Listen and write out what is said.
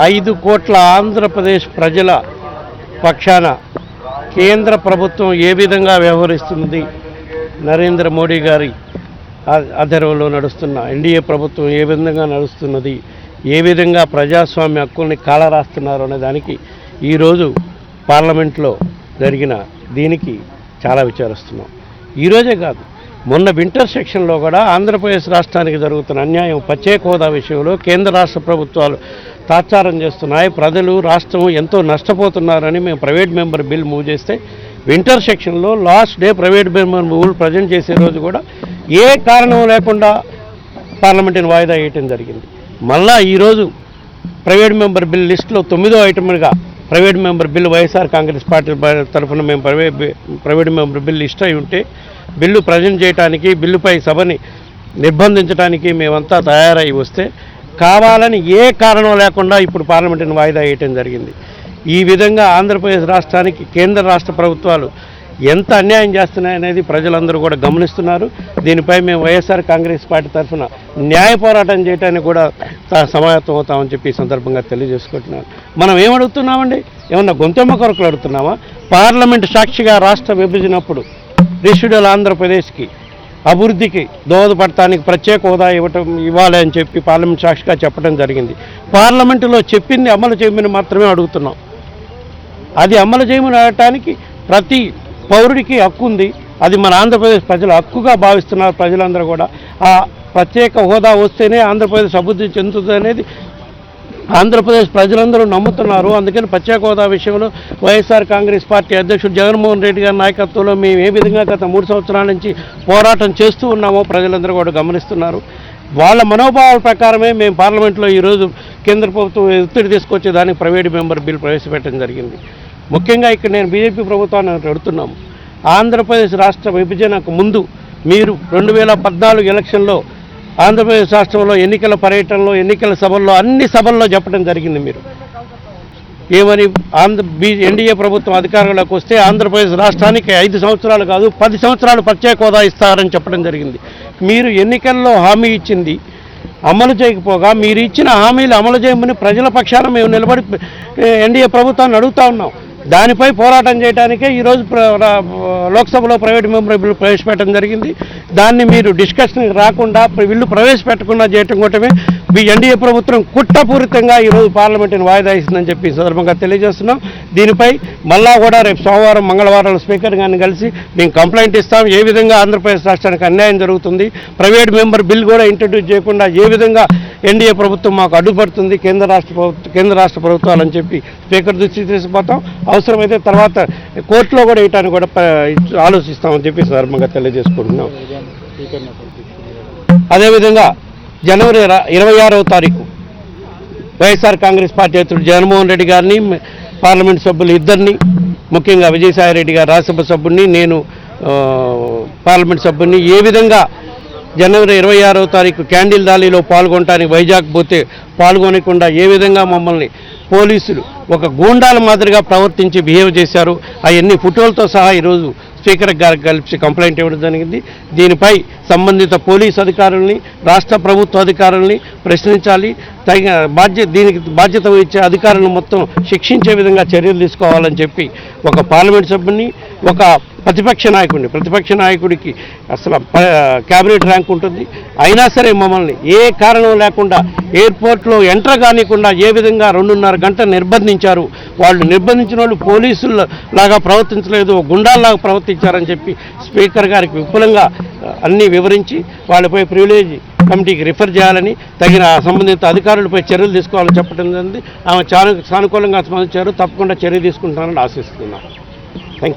5 కోట్ల ఆంధ్రప్రదేశ్ ప్రజల పక్షాన కేంద్ర ప్రభుత్వం ఏ విధంగా వ్యవహరిస్తుంది, నరేంద్ర మోడీ గారి ఆధ్వర్యంలో నడుస్తున్న ఎన్డీఏ ప్రభుత్వం ఏ విధంగా నడుస్తున్నది, ఏ విధంగా ప్రజాస్వామ్య హక్కుల్ని కాలరాస్తున్నారు అనే దానికి ఈరోజు పార్లమెంట్లో జరిగిన దీనికి చాలా విచారిస్తున్నాం. ఈరోజే కాదు, మొన్న వింటర్ సెక్షన్లో కూడా ఆంధ్రప్రదేశ్ రాష్ట్రానికి జరుగుతున్న అన్యాయం, ప్రత్యేక హోదా విషయంలో కేంద్ర రాష్ట్ర ప్రభుత్వాలు తాత్సారం చేస్తున్నాయి, ప్రజలు రాష్ట్రం ఎంతో నష్టపోతున్నారని మేము ప్రైవేట్ మెంబర్ బిల్ మూవ్ చేస్తే వింటర్ సెక్షన్లో last day private member bill present చేసే రోజు కూడా ఏ కారణం లేకుండా పార్లమెంటుని వాయిదా వేయటం జరిగింది. మళ్ళా ఈరోజు ప్రైవేట్ మెంబర్ బిల్ లిస్టులో 9వ ఐటమ్గా private member bill YSR Congress party తరఫున మేము ప్రైవేట్ మెంబర్ బిల్ ఇష్ట అయి ఉంటే బిల్లు ప్రజెంట్ చేయడానికి, బిల్లుపై సభని నిర్బంధించడానికి మేమంతా తయారై వస్తే కావాలని ఏ కారణం లేకుండా ఇప్పుడు పార్లమెంటుని వాయిదా వేయటం జరిగింది. ఈ విధంగా ఆంధ్రప్రదేశ్ రాష్ట్రానికి కేంద్ర రాష్ట్ర ప్రభుత్వాలు ఎంత అన్యాయం చేస్తున్నాయనేది ప్రజలందరూ కూడా గమనిస్తున్నారు. దీనిపై మేము వైఎస్ఆర్ కాంగ్రెస్ పార్టీ తరఫున న్యాయ పోరాటం చేయడానికి కూడా సమాయత్తం అవుతామని చెప్పి ఈ సందర్భంగా తెలియజేసుకుంటున్నాను. మనం ఏమడుగుతున్నామండి? ఏమన్నా గొంతెమ్మ కొరకులు అడుగుతున్నామా? పార్లమెంటు సాక్షిగా రాష్ట్ర విభజనప్పుడు రిషుడల్ ఆంధ్రప్రదేశ్కి అభివృద్ధికి దోహదపడటానికి ప్రత్యేక హోదా ఇవ్వాలి అని చెప్పి పార్లమెంట్ సాక్షిగా చెప్పడం జరిగింది. పార్లమెంటులో చెప్పింది అమలు చేయమని మాత్రమే అడుగుతున్నాం. అది అమలు చేయమని అడగటానికి ప్రతి పౌరుడికి హక్కు ఉంది. అది మన ఆంధ్రప్రదేశ్ ప్రజల హక్కుగా భావిస్తున్నారు. ప్రజలందరూ కూడా ఆ ప్రత్యేక హోదా వస్తేనే ఆంధ్రప్రదేశ్ అభివృద్ధి చెందుతుంది అనేది ఆంధ్రప్రదేశ్ ప్రజలందరూ నమ్ముతున్నారు. అందుకని ప్రత్యేక హోదా విషయంలో వైఎస్ఆర్ కాంగ్రెస్ పార్టీ అధ్యక్షుడు జగన్మోహన్ రెడ్డి గారి నాయకత్వంలో మేము ఏ విధంగా గత 3 సంవత్సరాల నుంచి పోరాటం చేస్తూ ఉన్నామో ప్రజలందరూ కూడా గమనిస్తున్నారు. వాళ్ళ మనోభావాల ప్రకారమే మేము పార్లమెంట్లో ఈరోజు కేంద్ర ప్రభుత్వం ఒత్తిడి తీసుకొచ్చే దానికి ప్రైవేట్ మెంబర్ బిల్ ప్రవేశపెట్టడం జరిగింది. ముఖ్యంగా ఇక్కడ నేను బీజేపీ ప్రభుత్వాన్ని అడుగుతున్నాము. ఆంధ్రప్రదేశ్ రాష్ట్ర విభజనకు ముందు మీరు 2014 ఎలక్షన్లో ఆంధ్రప్రదేశ్ రాష్ట్రంలో ఎన్నికల పర్యటనలో, ఎన్నికల సభల్లో, అన్ని సభల్లో చెప్పడం జరిగింది. మీరు ఏమని ఎన్డీఏ ప్రభుత్వం అధికారంలోకి వస్తే ఆంధ్రప్రదేశ్ రాష్ట్రానికి 5 సంవత్సరాలు కాదు 10 సంవత్సరాలు ప్రత్యేక హోదా ఇస్తారని చెప్పడం జరిగింది. మీరు ఎన్నికల్లో హామీ ఇచ్చింది అమలు చేయకపోగా మీరు ఇచ్చిన హామీలు అమలు చేయమని ప్రజల పక్షాన మేము నిలబడి ఎన్డీఏ ప్రభుత్వాన్ని అడుగుతా ఉన్నాం. దానిపై పోరాటం చేయడానికే ఈరోజు లోక్సభలో ప్రైవేట్ మెంబర్ బిల్లు ప్రవేశపెట్టడం జరిగింది. దాన్ని మీరు డిస్కషన్కి రాకుండా బిల్లు ప్రవేశపెట్టకుండా చేయటం కోసమే ఎన్డీఏ ప్రభుత్వం కుట్రపూరితంగా ఈరోజు పార్లమెంటుని వాయిదా ఇస్తుందని చెప్పి సందర్భంగా తెలియజేస్తున్నాం. దీనిపై మళ్ళా కూడా రేపు సోమవారం, మంగళవారం స్పీకర్ గారిని కలిసి మేము కంప్లైంట్ ఇస్తాం. ఏ విధంగా ఆంధ్రప్రదేశ్ రాష్ట్రానికి అన్యాయం జరుగుతుంది, ప్రైవేట్ మెంబర్ బిల్ కూడా ఇంట్రడ్యూస్ చేయకుండా ఏ విధంగా ఎన్డీఏ ప్రభుత్వం మాకు అడ్డుపడుతుంది, కేంద్ర రాష్ట్ర ప్రభుత్వాలని చెప్పి స్పీకర్ దృష్టికి తీసుకుపోతాం. అవసరమైతే తర్వాత కోర్టులో కూడా వేయటానికి కూడా ఆలోచిస్తామని చెప్పి సందర్భంగా తెలియజేసుకుంటున్నాం. అదేవిధంగా జనవరి 26వ తారీఖు వైఎస్ఆర్ కాంగ్రెస్ పార్టీ అధ్యక్షుడు జగన్మోహన్ రెడ్డి గారిని, పార్లమెంట్ సభ్యులు ఇద్దరిని, ముఖ్యంగా విజయసాయి రెడ్డి గారు రాజ్యసభ సభ్యుడిని, నేను పార్లమెంట్ సభ్యుడిని ఏ విధంగా జనవరి 26వ తారీఖు క్యాండిల్ ర్యాలీలో పాల్గొనడానికి వైజాగ్ పోతే పాల్గొనకుండా ఏ విధంగా మమ్మల్ని పోలీసులు ఒక గూండాల మాదిరిగా ప్రవర్తించి బిహేవ్ చేశారు. అవన్నీ ఫోటోలతో సహా ఈరోజు స్పీకర్ గారికి కలిసి కంప్లైంట్ ఇవ్వడం జరిగింది. దీనిపై సంబంధిత పోలీసు అధికారుల్ని, రాష్ట్ర ప్రభుత్వ అధికారుల్ని ప్రశ్నించాలి. దీనికి బాధ్యత వహించే అధికారులను మొత్తం శిక్షించే విధంగా చర్యలు తీసుకోవాలని చెప్పి ఒక పార్లమెంట్ సభ్యుని, ఒక ప్రతిపక్ష నాయకుడికి అసలు క్యాబినెట్ ర్యాంక్ ఉంటుంది. అయినా సరే మమ్మల్ని ఏ కారణం లేకుండా ఎయిర్పోర్ట్లో ఎంటర్ కానికుండా ఏ విధంగా 2.5 గంటలు నిర్బంధించారు. వాళ్ళు నిర్బంధించిన వాళ్ళు పోలీసుల లాగా ప్రవర్తించలేదు, గుండాల్లాగా ప్రవర్తించారని చెప్పి స్పీకర్ గారికి విపులంగా అన్నీ వివరించి వాళ్ళపై ప్రివిలేజ్ కమిటీకి రిఫర్ చేయాలని, తగిన సంబంధిత అధికారులపై చర్యలు తీసుకోవాలని చెప్పడం జరిగింది. ఆమె చాలా సానుకూలంగా స్పందించారు. తప్పకుండా చర్య తీసుకుంటానని ఆశిస్తున్నాను.